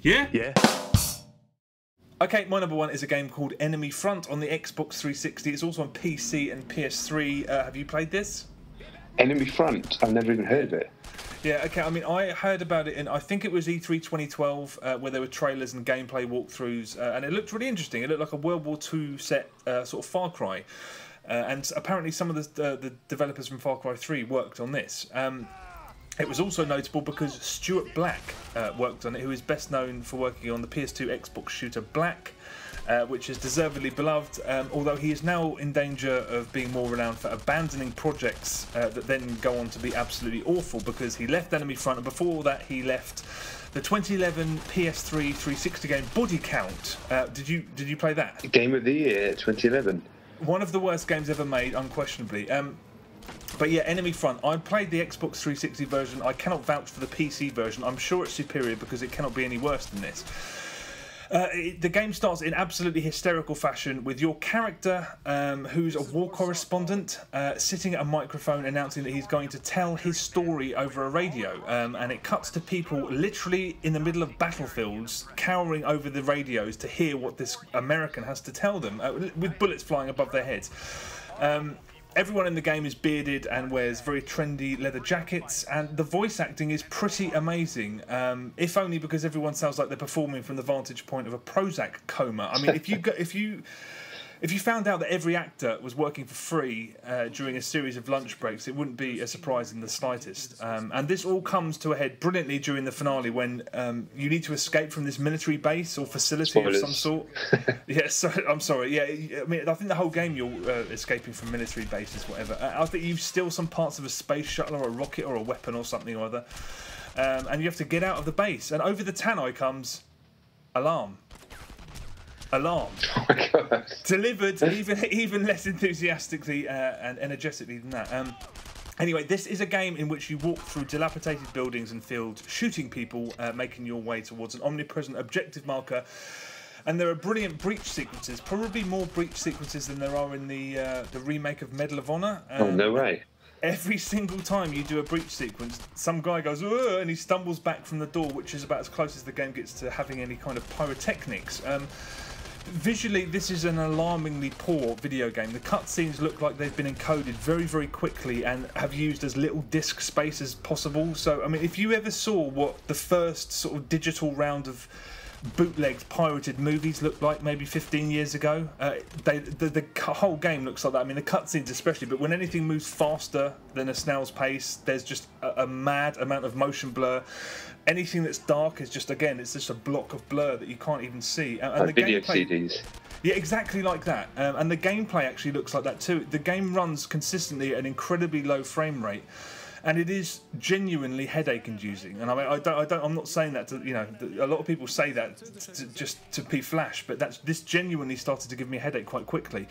Yeah? Yeah. Okay, my number one is a game called Enemy Front on the Xbox 360. It's also on PC and PS3. Have you played this? Enemy Front? I've never even heard of it. Yeah, okay, I mean, I heard about it in, I think it was E3 2012, where there were trailers and gameplay walkthroughs, and it looked really interesting. It looked like a World War II set sort of Far Cry. And apparently some of the developers from Far Cry 3 worked on this. It was also notable because Stuart Black worked on it, who is best known for working on the PS2 Xbox shooter Black, which is deservedly beloved, although he is now in danger of being more renowned for abandoning projects that then go on to be absolutely awful, because he left Enemy Front, and before that he left the 2011 PS3 360 game Body Count. Did you play that? Game of the Year 2011. One of the worst games ever made, unquestionably. But yeah, Enemy Front. I played the Xbox 360 version. I cannot vouch for the PC version. I'm sure it's superior because it cannot be any worse than this. The game starts in absolutely hysterical fashion with your character, who's a war correspondent, sitting at a microphone announcing that he's going to tell his story over a radio. And it cuts to people literally in the middle of battlefields, cowering over the radios to hear what this American has to tell them, with bullets flying above their heads. Everyone in the game is bearded and wears very trendy leather jackets, and the voice acting is pretty amazing, if only because everyone sounds like they're performing from the vantage point of a Prozac coma. I mean, if you found out that every actor was working for free during a series of lunch breaks, it wouldn't be a surprise in the slightest. And this all comes to a head brilliantly during the finale when you need to escape from this military base or facility Spoilers. of some sort. Yeah, so, I'm sorry. Yeah, I mean, I think the whole game you're escaping from military bases, whatever. I think you steal some parts of a space shuttle or a rocket or a weapon or something or other, and you have to get out of the base. And over the tannoy comes alarm. Alarm. Oh my God. Delivered even less enthusiastically and energetically than that. Anyway, this is a game in which you walk through dilapidated buildings and fields, shooting people, making your way towards an omnipresent objective marker. And there are brilliant breach sequences, probably more breach sequences than there are in the remake of Medal of Honor. Oh, no way. Every single time you do a breach sequence, some guy goes, "Ugh," and he stumbles back from the door, which is about as close as the game gets to having any kind of pyrotechnics. Visually, this is an alarmingly poor video game. The cutscenes look like they've been encoded very, very quickly and have used as little disk space as possible. So, I mean, if you ever saw what the first sort of digital round of bootlegged pirated movies looked like maybe 15 years ago, the whole game looks like that. I mean, the cutscenes especially, but when anything moves faster than a snail's pace, there's just a mad amount of motion blur. Anything that's dark is just, again, it's just a block of blur that you can't even see. And Like the video gameplay, CDs. yeah, exactly like that. And the gameplay actually looks like that too. The game runs consistently at an incredibly low frame rate, and it is genuinely headache-inducing. And I mean, I'm not saying that to, you know, a lot of people say that just to be flash, but this genuinely started to give me a headache quite quickly.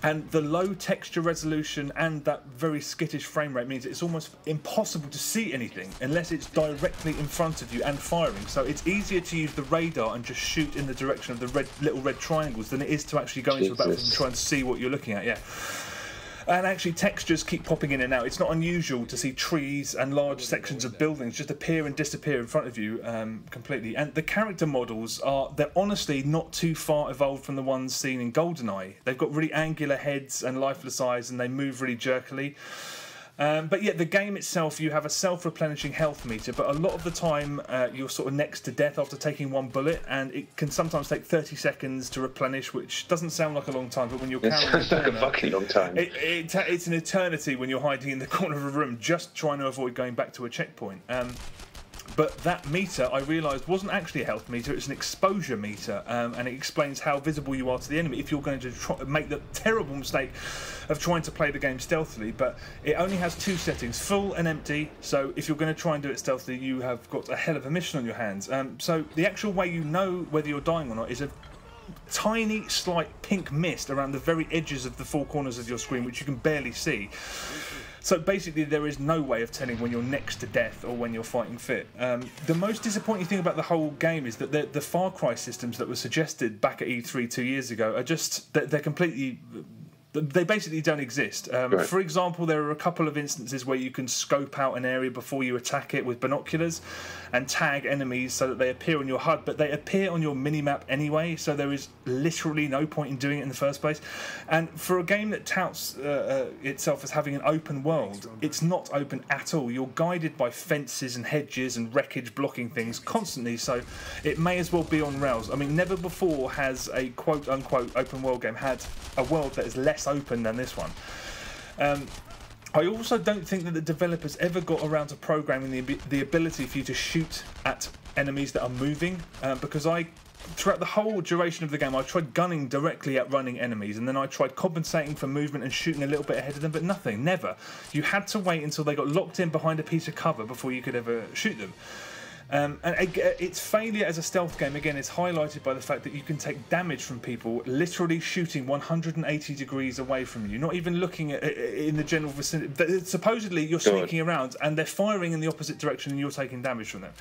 And the low texture resolution and that very skittish frame rate means it's almost impossible to see anything unless it's directly in front of you and firing. So it's easier to use the radar and just shoot in the direction of the little red triangles than it is to actually go into a battlefield and try and see what you're looking at. Yeah. And actually, textures keep popping in and out. It's not unusual to see trees and large sections of buildings just appear and disappear in front of you completely. And the character models they're honestly not too far evolved from the ones seen in GoldenEye. They've got really angular heads and lifeless eyes, and they move really jerkily. But yeah, the game itself, you have a self-replenishing health meter, but a lot of the time you're sort of next to death after taking one bullet, and it can sometimes take 30 seconds to replenish, which doesn't sound like a long time, but when you're carrying It sounds like a fucking long time. it's an eternity when you're hiding in the corner of a room just trying to avoid going back to a checkpoint. But that meter, I realised, wasn't actually a health meter, it's an exposure meter, and it explains how visible you are to the enemy if you're going to make the terrible mistake of trying to play the game stealthily. But it only has two settings, full and empty, so if you're going to try and do it stealthily, you have got a hell of a mission on your hands. So the actual way you know whether you're dying or not is a tiny, slight pink mist around the very edges of the four corners of your screen, which you can barely see. So basically there is no way of telling when you're next to death or when you're fighting fit. The most disappointing thing about the whole game is that the Far Cry systems that were suggested back at E3 2 years ago are just, they're completely They basically don't exist. Right. For example, there are a couple of instances where you can scope out an area before you attack it with binoculars and tag enemies so that they appear on your HUD, but they appear on your minimap anyway, so there is literally no point in doing it in the first place. And for a game that touts itself as having an open world, it's not open at all. You're guided by fences and hedges and wreckage blocking things constantly, so it may as well be on rails. I mean, never before has a quote-unquote open world game had a world that is less open than this one. I also don't think that the developers ever got around to programming the ability for you to shoot at enemies that are moving, because throughout the whole duration of the game I tried gunning directly at running enemies, and then I tried compensating for movement and shooting a little bit ahead of them, but nothing, never. You had to wait until they got locked in behind a piece of cover before you could ever shoot them. And its failure as a stealth game, again, is highlighted by the fact that you can take damage from people literally shooting 180 degrees away from you, not even looking at in the general vicinity. Supposedly, you're sneaking around and they're firing in the opposite direction and you're taking damage from them.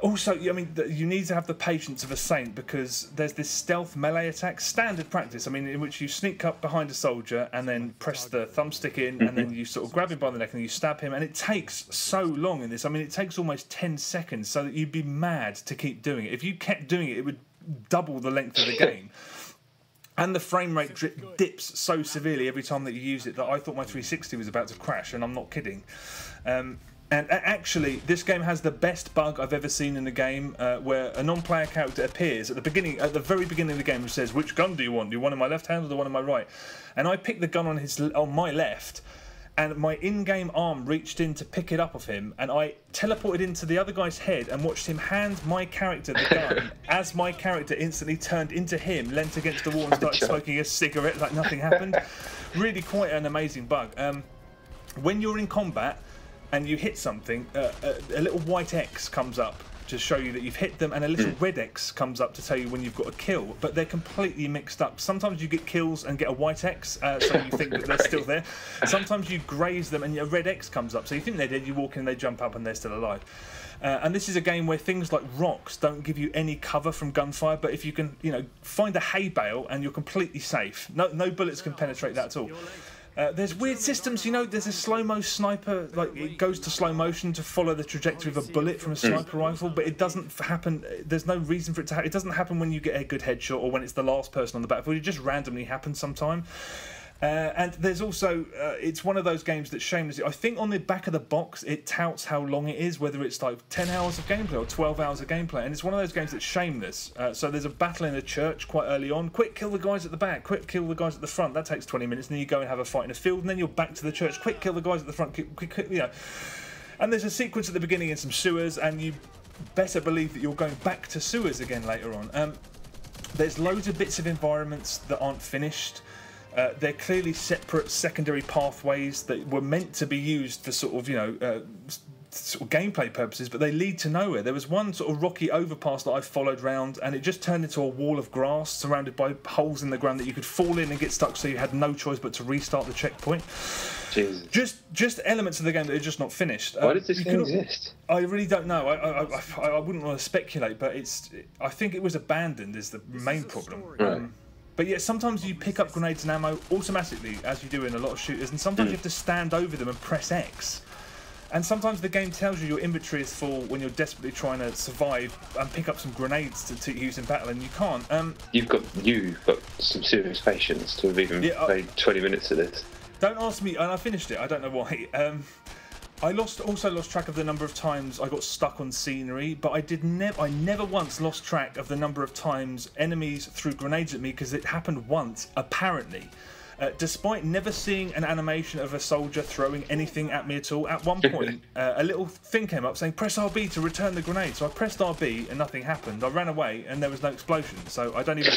Also, I mean, you need to have the patience of a saint, because there's this stealth melee attack, standard practice, I mean, in which you sneak up behind a soldier and then press the thumbstick in, and then you sort of grab him by the neck and you stab him, and it takes so long in this. I mean, it takes almost 10 seconds, so that you'd be mad to keep doing it. If you kept doing it, it would double the length of the game. And the frame rate dips so severely every time that you use it that I thought my 360 was about to crash, and I'm not kidding. And actually, this game has the best bug I've ever seen in a game, where a non-player character appears at the very beginning of the game, and says, "Which gun do you want? Do you want in my left hand or the one in my right?" And I picked the gun on my left, and my in-game arm reached in to pick it up off him, and I teleported into the other guy's head and watched him hand my character the gun as my character instantly turned into him, leant against the wall and started smoking a cigarette like nothing happened. Really quite an amazing bug. When you're in combat and you hit something, a little white X comes up to show you that you've hit them, and a little red X comes up to tell you when you've got a kill, but they're completely mixed up. Sometimes you get kills and get a white X, so you think that they're still there. Sometimes you graze them and a red X comes up, so you think they're dead, you walk in, they jump up and they're still alive. And this is a game where things like rocks don't give you any cover from gunfire, but if you can, find a hay bale and you're completely safe. No bullets can penetrate that at all. There's weird systems, there's a slow-mo sniper, like it goes to slow motion to follow the trajectory of a bullet from a sniper rifle, but it doesn't happen, there's no reason for it to happen. It doesn't happen when you get a good headshot or when it's the last person on the battlefield, it just randomly happens sometime. And there's also, it's one of those games that shamelessly, I think on the back of the box it touts how long it is, whether it's like 10 hours of gameplay or 12 hours of gameplay, and it's one of those games that's shameless. So there's a battle in a church quite early on, quick kill the guys at the back, quick kill the guys at the front, that takes 20 minutes, and then you go and have a fight in a field, and then you're back to the church, quick kill the guys at the front, quick, And there's a sequence at the beginning in some sewers, and you better believe that you're going back to sewers again later on. There's loads of bits of environments that aren't finished. They're clearly separate secondary pathways that were meant to be used for sort of gameplay purposes, but they lead to nowhere. There was one sort of rocky overpass that I followed round, and it just turned into a wall of grass surrounded by holes in the ground that you could fall in and get stuck, so you had no choice but to restart the checkpoint. Jesus. Just elements of the game that are just not finished. Why does this game exist? I really don't know. I wouldn't want to speculate, but I think it was abandoned is the main problem. Right. But yeah, sometimes you pick up grenades and ammo automatically, as you do in a lot of shooters, and sometimes you have to stand over them and press X. And sometimes the game tells you your inventory is full when you're desperately trying to survive and pick up some grenades to use in battle, and you can't. You've got some serious patience to have even played 20 minutes of this. Don't ask me, and I finished it, I don't know why. I also lost track of the number of times I got stuck on scenery, but I never once lost track of the number of times enemies threw grenades at me, because it happened once, apparently. Despite never seeing an animation of a soldier throwing anything at me at all, at one point a little thing came up saying press RB to return the grenade. So I pressed RB and nothing happened. I ran away and there was no explosion. So I don't even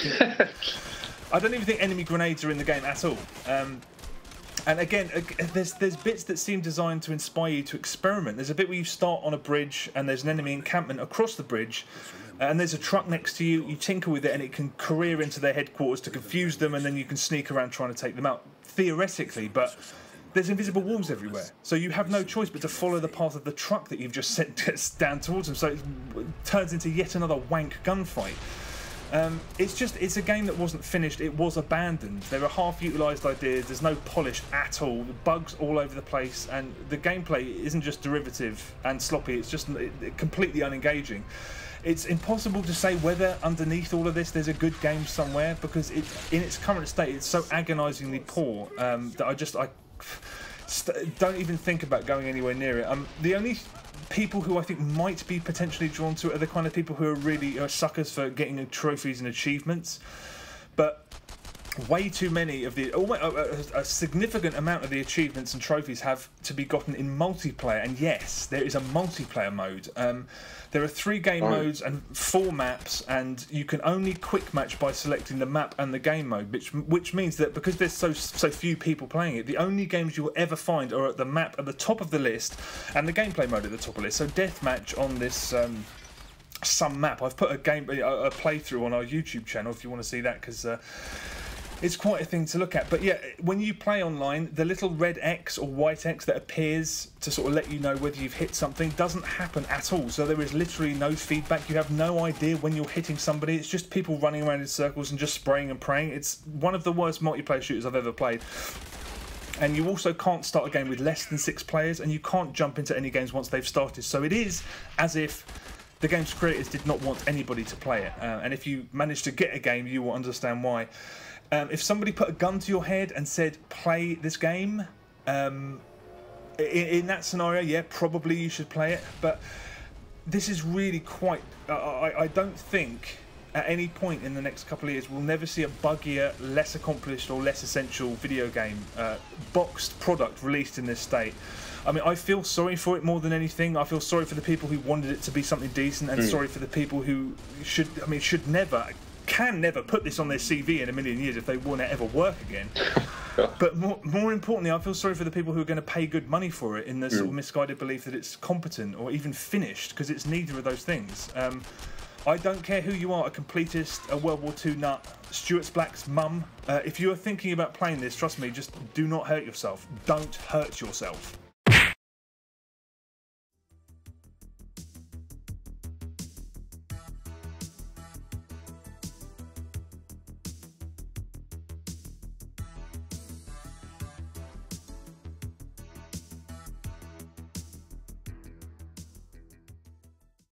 think enemy grenades are in the game at all. And again, there's bits that seem designed to inspire you to experiment. There's a bit where you start on a bridge and there's an enemy encampment across the bridge, and there's a truck next to you. You tinker with it and it can career into their headquarters to confuse them, and then you can sneak around trying to take them out, theoretically. But there's invisible walls everywhere, so you have no choice but to follow the path of the truck that you've just sent down towards them. So it turns into yet another wank gunfight. It's a game that wasn't finished. It was abandoned. There are half-utilised ideas. There's no polish at all. Bugs all over the place, and the gameplay isn't just derivative and sloppy. It's just completely unengaging. It's impossible to say whether underneath all of this there's a good game somewhere, because in its current state it's so agonisingly poor that I don't even think about going anywhere near it. The only people who I think might be potentially drawn to it are the kind of people who are suckers for getting trophies and achievements, but way too many of a significant amount of the achievements and trophies have to be gotten in multiplayer. And yes, there is a multiplayer mode. There are 3 game modes and 4 maps, and you can only quick match by selecting the map and the game mode, which means that because there's so few people playing it, the only games you'll ever find are at the map at the top of the list and the gameplay mode at the top of the list. So deathmatch on this some map. I've put a playthrough on our YouTube channel if you want to see that, because it's quite a thing to look at. But yeah, when you play online, the little red X or white X that appears to sort of let you know whether you've hit something doesn't happen at all. So there is literally no feedback. You have no idea when you're hitting somebody. It's just people running around in circles and just spraying and praying. It's one of the worst multiplayer shooters I've ever played. And you also can't start a game with less than 6 players, and you can't jump into any games once they've started. So it is as if the game's creators did not want anybody to play it. And if you manage to get a game, you will understand why. If somebody put a gun to your head and said, play this game, in that scenario, yeah, probably you should play it. But this is really quite... I don't think at any point in the next couple of years we'll never see a buggier, less accomplished or less essential video game boxed product released in this state. I mean, I feel sorry for it more than anything. I feel sorry for the people who wanted it to be something decent, and sorry for the people who can never put this on their CV in a million years if they want to ever work again. But more importantly, I feel sorry for the people who are going to pay good money for it in the sort of misguided belief that it's competent or even finished, because it's neither of those things. I don't care who you are, a completist, a World War II nut, Stuart Black's mum. If you are thinking about playing this, trust me, just do not hurt yourself. Don't hurt yourself.